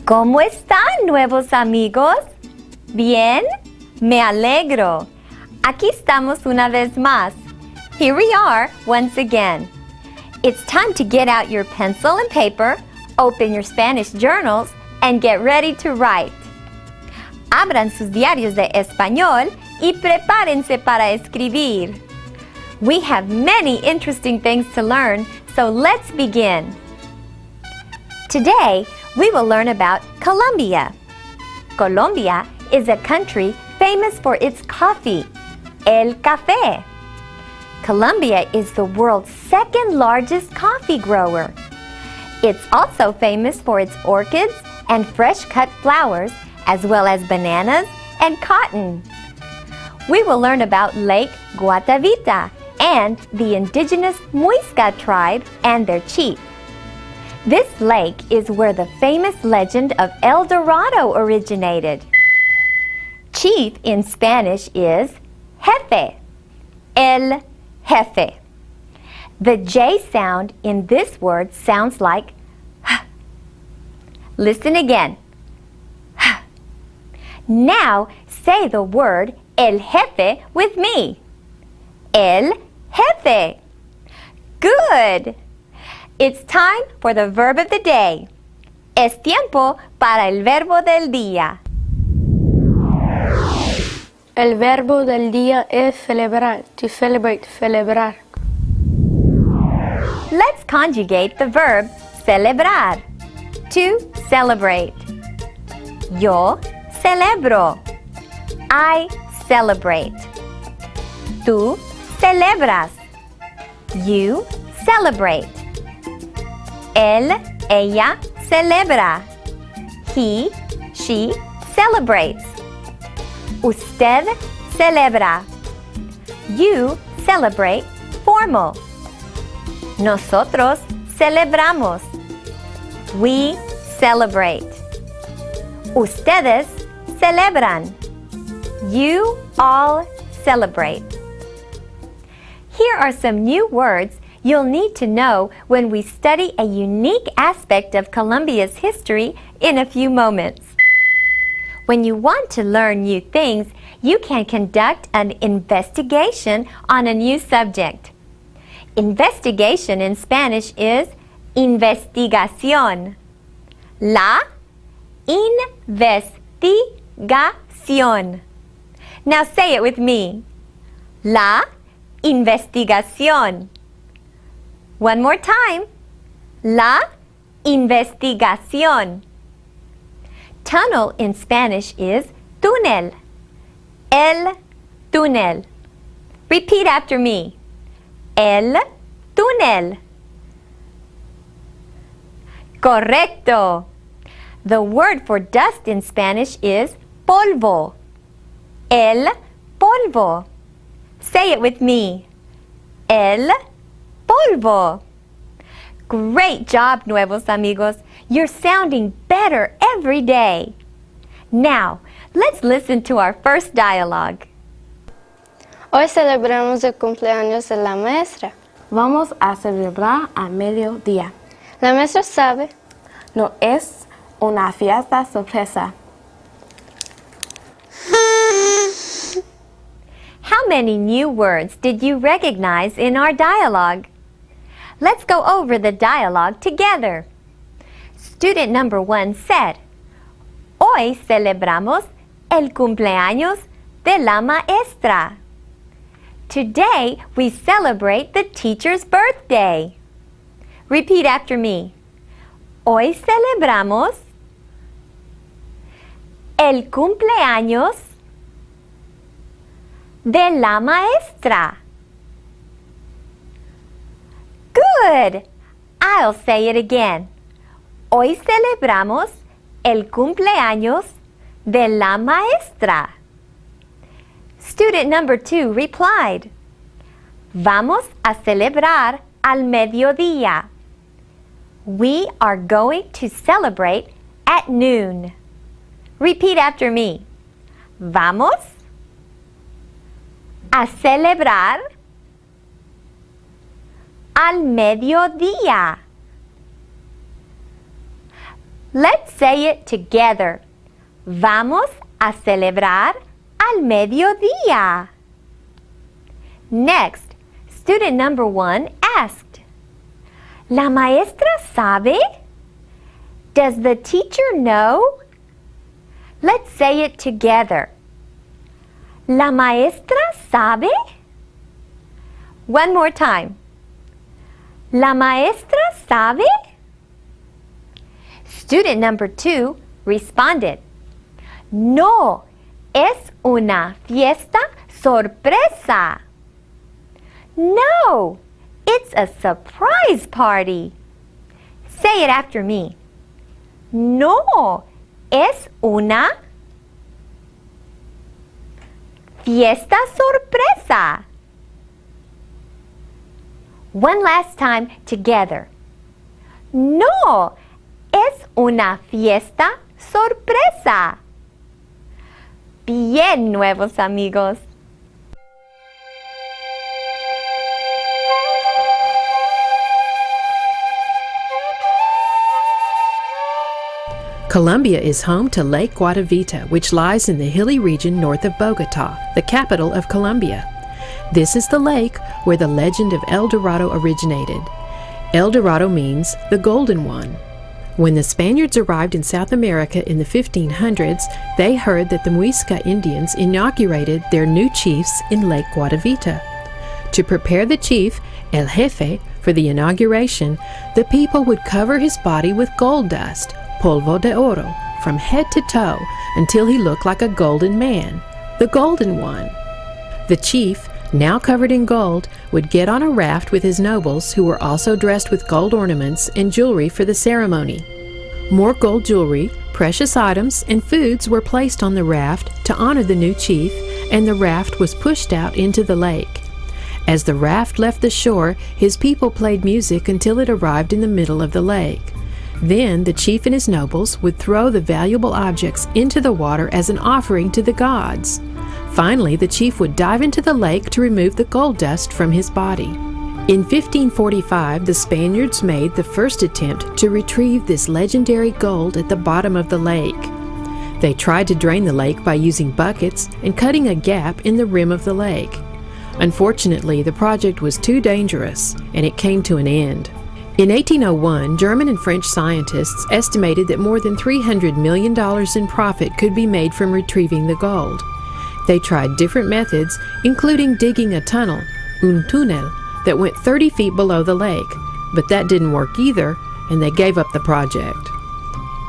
¿Cómo están, nuevos amigos? ¿Bien? Me alegro. Aquí estamos una vez más. Here we are once again. It's time to get out your pencil and paper, open your Spanish journals, and get ready to write. Abran sus diarios de español y prepárense para escribir. We have many interesting things to learn, so let's begin. Today, we will learn about Colombia. Colombia is a country famous for its coffee, el café. Colombia is the world's second largest coffee grower. It's also famous for its orchids and fresh cut flowers, as well as bananas and cotton. We will learn about Lake Guatavita and the indigenous Muisca tribe and their chief. This lake is where the famous legend of El Dorado originated. Chief in Spanish is jefe, el jefe. The J sound in this word sounds like h. Listen again. H. Now say the word el jefe with me. El jefe. Good. It's time for the verb of the day. Es tiempo para el verbo del día. El verbo del día es celebrar, to celebrate, celebrar. Let's conjugate the verb celebrar, to celebrate. Yo celebro. I celebrate. Tú celebras. You celebrate. Él, ella celebra. He, she celebrates. Usted celebra. You celebrate formal. Nosotros celebramos. We celebrate. Ustedes celebran. You all celebrate. Here are some new words you'll need to know when we study a unique aspect of Colombia's history in a few moments. When you want to learn new things, you can conduct an investigation on a new subject. Investigation in Spanish is investigación. La investigación. Now say it with me. La investigación. One more time. La investigación. Tunnel in Spanish is túnel. El túnel. Repeat after me. El túnel. Correcto. The word for dust in Spanish is polvo. El polvo. Say it with me. El polvo. Great job, nuevos amigos. You're sounding better every day. Now, let's listen to our first dialogue. Hoy celebramos el cumpleaños de la maestra. Vamos a celebrar a mediodía. La maestra sabe. No es una fiesta sorpresa. How many new words did you recognize in our dialogue? Let's go over the dialogue together. Student number 1 said, Hoy celebramos el cumpleaños de la maestra. Today we celebrate the teacher's birthday. Repeat after me. Hoy celebramos el cumpleaños de la maestra. Good! I'll say it again. Hoy celebramos el cumpleaños de la maestra. Student number 2 replied, Vamos a celebrar al mediodía. We are going to celebrate at noon. Repeat after me. Vamos a celebrar al mediodía. Let's say it together. Vamos a celebrar al mediodía. Next, student number 1 asked, ¿La maestra sabe? Does the teacher know? Let's say it together. ¿La maestra sabe? One more time. ¿La maestra sabe? Student number 2 responded, No, es una fiesta sorpresa. No, it's a surprise party. Say it after me. No, es una fiesta sorpresa. One last time together. No, es una fiesta sorpresa. Bien, nuevos amigos. Colombia is home to Lake Guatavita, which lies in the hilly region north of Bogota, the capital of Colombia. This is the lake where the legend of El Dorado originated. El Dorado means the golden one. When the Spaniards arrived in South America in the 1500s, they heard that the Muisca Indians inaugurated their new chiefs in Lake Guatavita. To prepare the chief, El Jefe, for the inauguration, the people would cover his body with gold dust, polvo de oro, from head to toe until he looked like a golden man, the golden one. The chief, now covered in gold, would get on a raft with his nobles who were also dressed with gold ornaments and jewelry for the ceremony. More gold jewelry, precious items, and foods were placed on the raft to honor the new chief, and the raft was pushed out into the lake. As the raft left the shore, his people played music until it arrived in the middle of the lake. Then the chief and his nobles would throw the valuable objects into the water as an offering to the gods. Finally, the chief would dive into the lake to remove the gold dust from his body. In 1545, the Spaniards made the first attempt to retrieve this legendary gold at the bottom of the lake. They tried to drain the lake by using buckets and cutting a gap in the rim of the lake. Unfortunately, the project was too dangerous, and it came to an end. In 1801, German and French scientists estimated that more than $300 million in profit could be made from retrieving the gold. They tried different methods, including digging a tunnel, un túnel, that went 30 feet below the lake, but that didn't work either, and they gave up the project.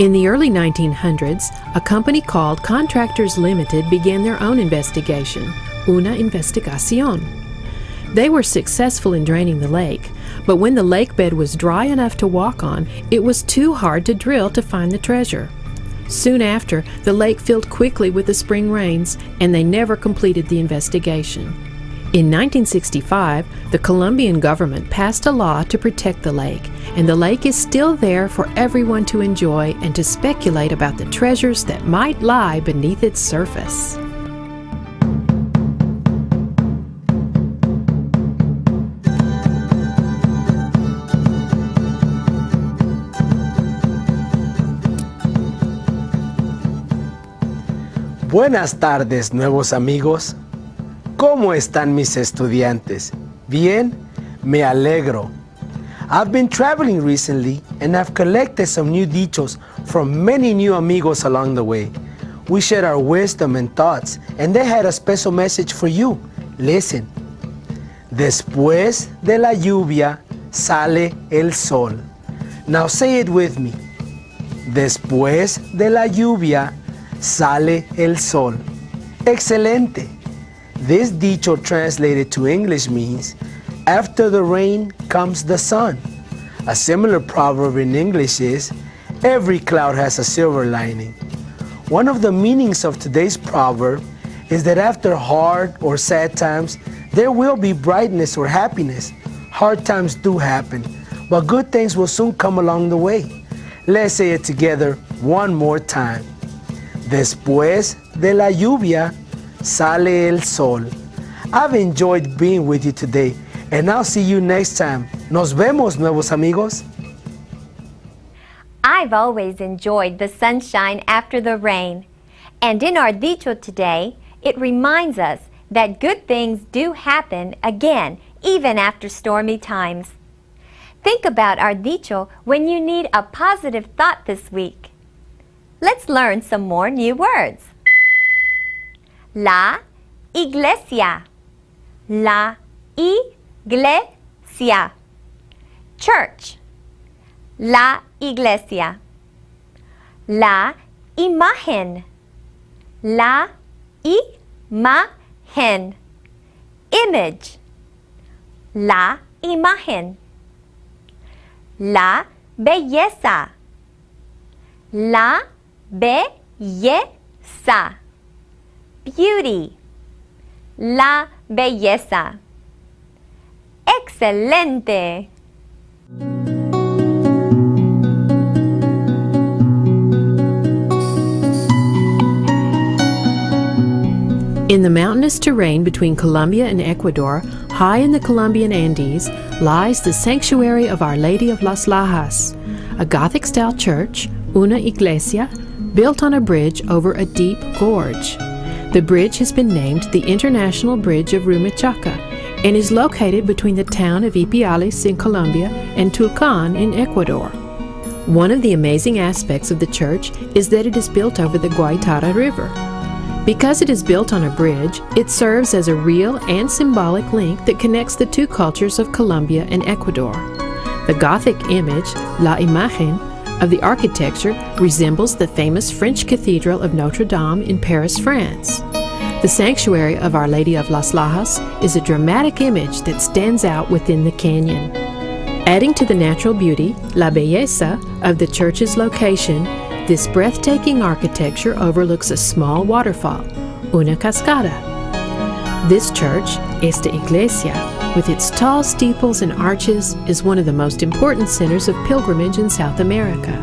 In the early 1900s, a company called Contractors Limited began their own investigation, una investigación. They were successful in draining the lake, but when the lake bed was dry enough to walk on, it was too hard to drill to find the treasure. Soon after, the lake filled quickly with the spring rains, and they never completed the investigation. In 1965, the Colombian government passed a law to protect the lake, and the lake is still there for everyone to enjoy and to speculate about the treasures that might lie beneath its surface. Buenas tardes, nuevos amigos. ¿Cómo están mis estudiantes? Bien, me alegro. I've been traveling recently and I've collected some new dichos from many new amigos along the way. We shared our wisdom and thoughts, and they had a special message for you. Listen. Después de la lluvia sale el sol. Now say it with me. Después de la lluvia sale el sol. Excelente. This dicho translated to English means, after the rain comes the sun. A similar proverb in English is, every cloud has a silver lining. One of the meanings of today's proverb is that after hard or sad times, there will be brightness or happiness. Hard times do happen, but good things will soon come along the way. Let's say it together one more time. Después de la lluvia sale el sol. I've enjoyed being with you today, and I'll see you next time. Nos vemos, nuevos amigos. I I've always enjoyed the sunshine after the rain. And in our dicho today, it reminds us that good things do happen again, even after stormy times. Think about our dicho when you need a positive thought this week. Let's learn some more new words. La Iglesia. La Iglesia. Church. La Iglesia. La imagen. La imagen. Image. La imagen. La belleza. La belleza. Beauty. La belleza. Excelente. In the mountainous terrain between Colombia and Ecuador, high in the Colombian Andes, lies the sanctuary of Our Lady of Las Lajas, a Gothic-style church, una iglesia, built on a bridge over a deep gorge. The bridge has been named the International Bridge of Rumichaca and is located between the town of Ipiales in Colombia and Tulcan in Ecuador. One of the amazing aspects of the church is that it is built over the Guaitara River. Because it is built on a bridge, it serves as a real and symbolic link that connects the two cultures of Colombia and Ecuador. The Gothic image, la imagen, of the architecture resembles the famous French Cathedral of Notre Dame in Paris, France. The sanctuary of Our Lady of Las Lajas is a dramatic image that stands out within the canyon. Adding to the natural beauty, la belleza, of the church's location, this breathtaking architecture overlooks a small waterfall, una cascada. This church, esta iglesia, with its tall steeples and arches, is one of the most important centers of pilgrimage in South America.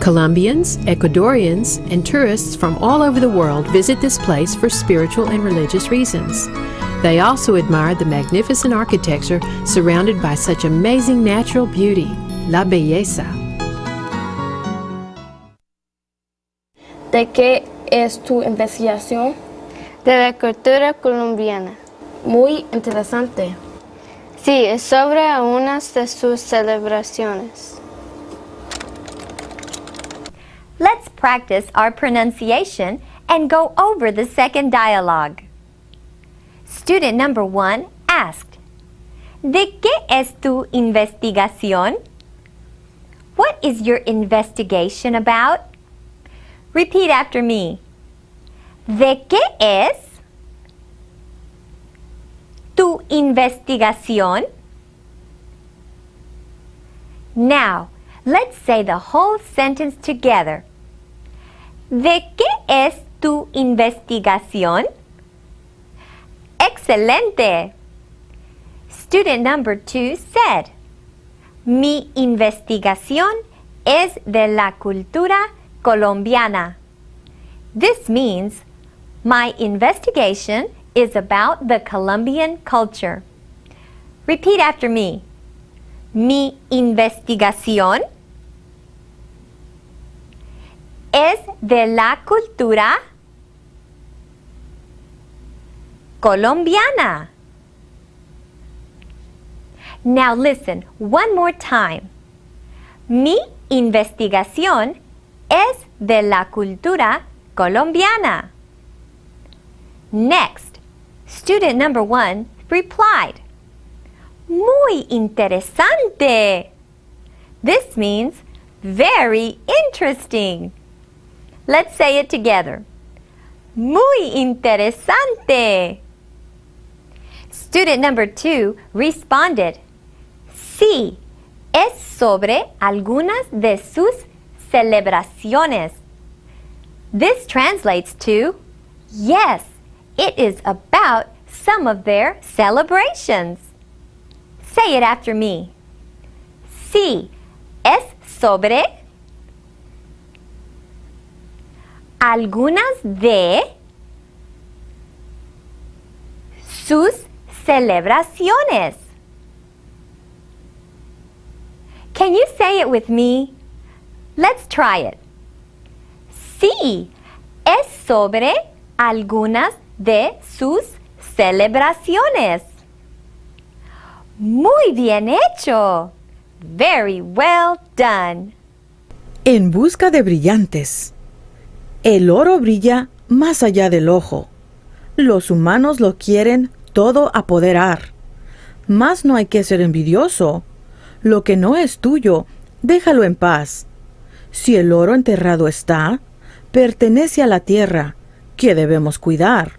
Colombians, Ecuadorians, and tourists from all over the world visit this place for spiritual and religious reasons. They also admire the magnificent architecture surrounded by such amazing natural beauty, la belleza. ¿De qué es tu investigación? De la cultura colombiana. Muy interesante. Sí, es sobre unas de sus celebraciones. Let's practice our pronunciation and go over the second dialogue. Student number 1 asked, ¿De qué es tu investigación? What is your investigation about? Repeat after me. ¿De qué es tu investigación? Now, let's say the whole sentence together. ¿De qué es tu investigación? Excelente! Student number 2 said, Mi investigación es de la cultura colombiana. This means my investigation is about the Colombian culture. Repeat after me. Mi investigación es de la cultura colombiana. Now listen one more time. Mi investigación es de la cultura colombiana. Next, student number 1 replied, Muy interesante. This means very interesting. Let's say it together. Muy interesante. Student number 2 responded, Sí, es sobre algunas de sus celebraciones. This translates to, yes, it is about some of their celebrations. Say it after me. Sí, es sobre algunas de sus celebraciones. Can you say it with me? Let's try it. Sí, es sobre algunas de sus celebraciones. Muy bien hecho. Very well done. En busca de brillantes. El oro brilla más allá del ojo. Los humanos lo quieren todo apoderar. Mas no hay que ser envidioso. Lo que no es tuyo, déjalo en paz. Si el oro enterrado está, pertenece a la tierra, que debemos cuidar.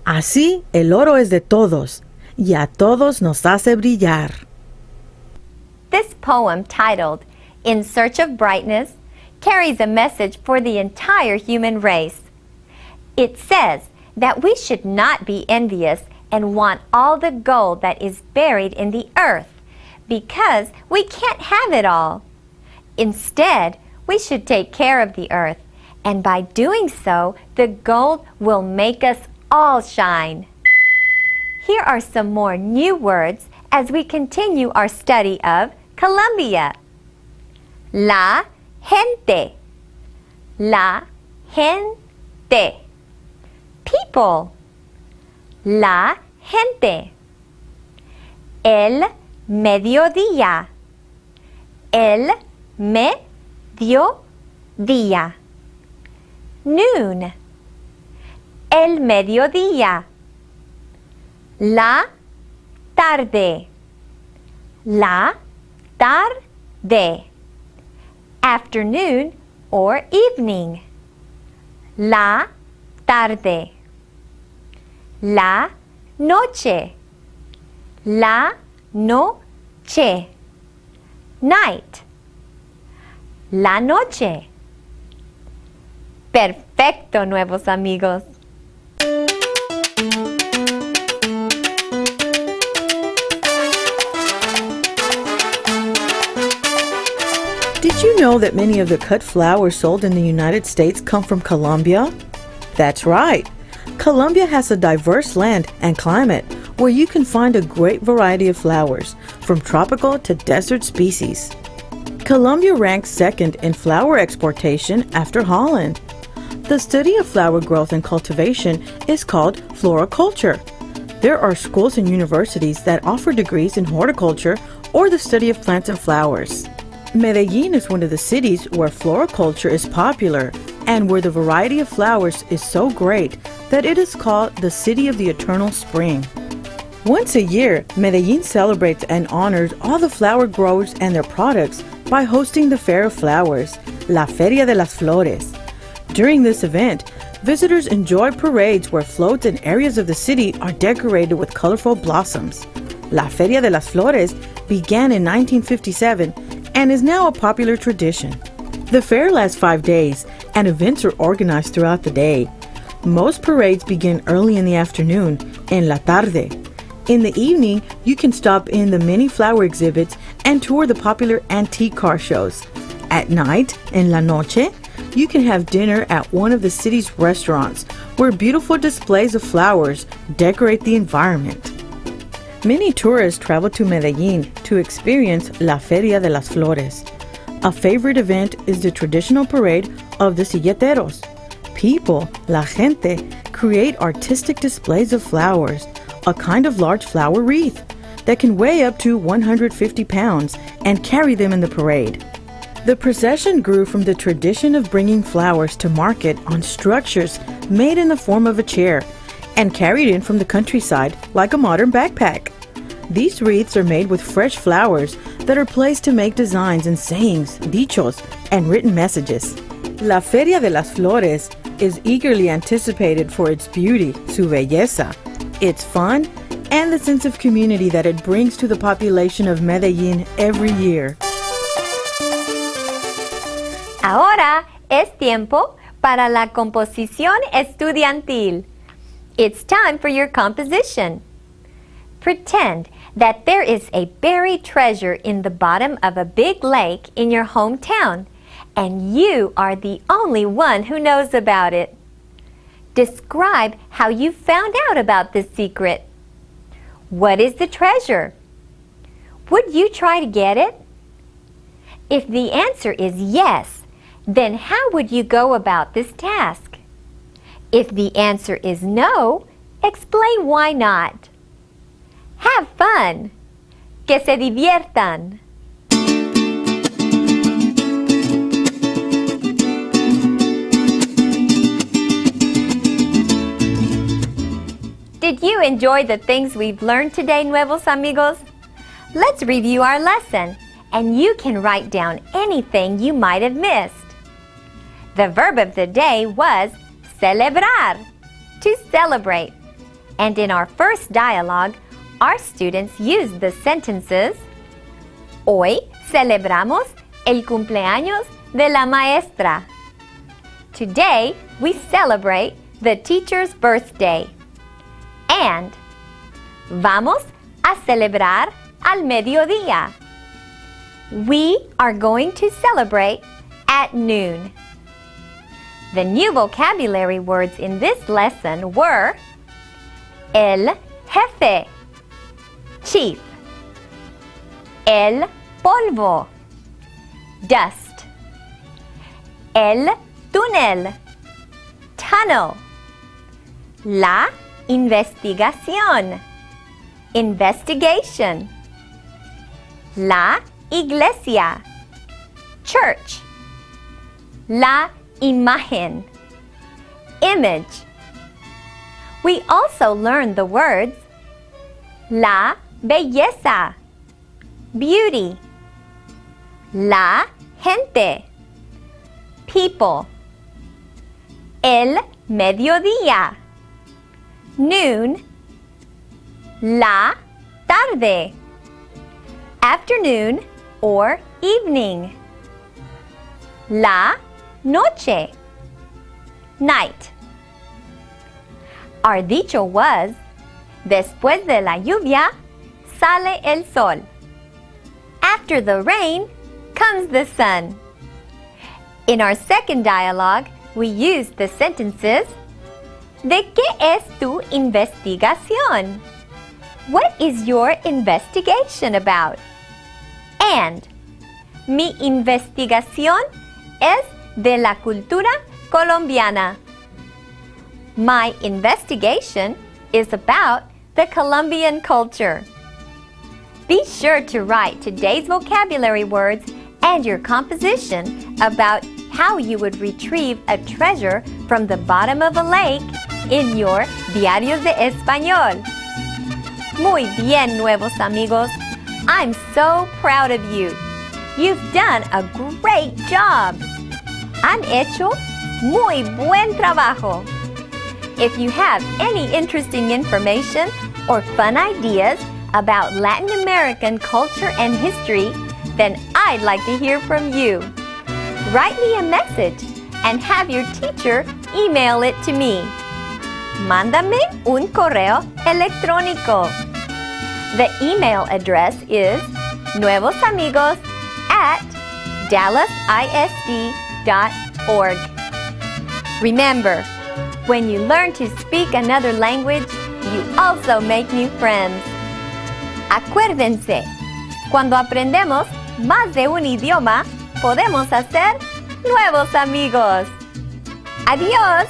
Así el oro es de todos, y a todos nos hace brillar. This poem, titled In Search of Brightness, carries a message for the entire human race. It says that we should not be envious and want all the gold that is buried in the earth, because we can't have it all. Instead, we should take care of the earth, and by doing so, the gold will make us all shine. Here are some more new words as we continue our study of Colombia. La gente. La gente. People. La gente. El mediodía. El mediodía. Noon. El mediodía. La tarde. La tarde. Afternoon or evening. La tarde. La noche. La noche. Night. La noche. Perfecto, nuevos amigos. Did you know that many of the cut flowers sold in the United States come from Colombia? That's right. Colombia has a diverse land and climate where you can find a great variety of flowers, from tropical to desert species. Colombia ranks second in flower exportation after Holland. The study of flower growth and cultivation is called floriculture. There are schools and universities that offer degrees in horticulture or the study of plants and flowers. Medellin is one of the cities where floriculture is popular and where the variety of flowers is so great that it is called the City of the Eternal Spring. Once a year, Medellin celebrates and honors all the flower growers and their products by hosting the Fair of Flowers, La Feria de las Flores. During this event, visitors enjoy parades where floats and areas of the city are decorated with colorful blossoms. La Feria de las Flores began in 1957 and is now a popular tradition. The fair lasts 5 days, and events are organized throughout the day. Most parades begin early in the afternoon, en la tarde. In the evening, you can stop in the many flower exhibits and tour the popular antique car shows. At night, en la noche, you can have dinner at one of the city's restaurants, where beautiful displays of flowers decorate the environment. Many tourists travel to Medellin to experience La Feria de las Flores. A favorite event is the traditional parade of the silleteros. People, la gente, create artistic displays of flowers, a kind of large flower wreath that can weigh up to 150 pounds, and carry them in the parade. The procession grew from the tradition of bringing flowers to market on structures made in the form of a chair and carried in from the countryside like a modern backpack. These wreaths are made with fresh flowers that are placed to make designs and sayings, dichos, and written messages. La Feria de las Flores is eagerly anticipated for its beauty, su belleza, its fun, and the sense of community that it brings to the population of Medellin every year. Ahora es tiempo para la composición estudiantil. It's time for your composition. Pretend that there is a buried treasure in the bottom of a big lake in your hometown, and you are the only one who knows about it. Describe how you found out about this secret. What is the treasure? Would you try to get it? If the answer is yes, Then how would you go about this task? If the answer is no, explain why not. Have fun. Que se diviertan. Did you enjoy the things we've learned today, Nuevos Amigos? Let's review our lesson, and you can write down anything you might have missed. The verb of the day was celebrar, to celebrate. And in our first dialogue, our students used the sentences: Hoy celebramos el cumpleaños de la maestra. Today, we celebrate the teacher's birthday. And vamos a celebrar al mediodía. We are going to celebrate at noon. The new vocabulary words in this lesson were el jefe, chief, el polvo, dust, el túnel, tunnel, la investigación, investigation, la iglesia, church, la imagen, image. We also learned the words la belleza, beauty, la gente, people, el mediodía, noon, la tarde, afternoon or evening, la noche, night. Our dicho was, después de la lluvia, sale el sol. After the rain, comes the sun. In our second dialogue, we used the sentences, ¿De qué es tu investigación? What is your investigation about? And mi investigación es de la cultura colombiana. My investigation is about the Colombian culture. Be sure to write today's vocabulary words and your composition about how you would retrieve a treasure from the bottom of a lake in your Diarios de Español. Muy bien, Nuevos Amigos. I'm so proud of you. You've done a great job. Han hecho muy buen trabajo. If you have any interesting information or fun ideas about Latin American culture and history, then I'd like to hear from you. Write me a message and have your teacher email it to me. Mándame un correo electrónico. The email address is nuevosamigos@dallasisd.org. Remember, when you learn to speak another language, you also make new friends. Acuérdense, cuando aprendemos más de un idioma, podemos hacer nuevos amigos. Adiós.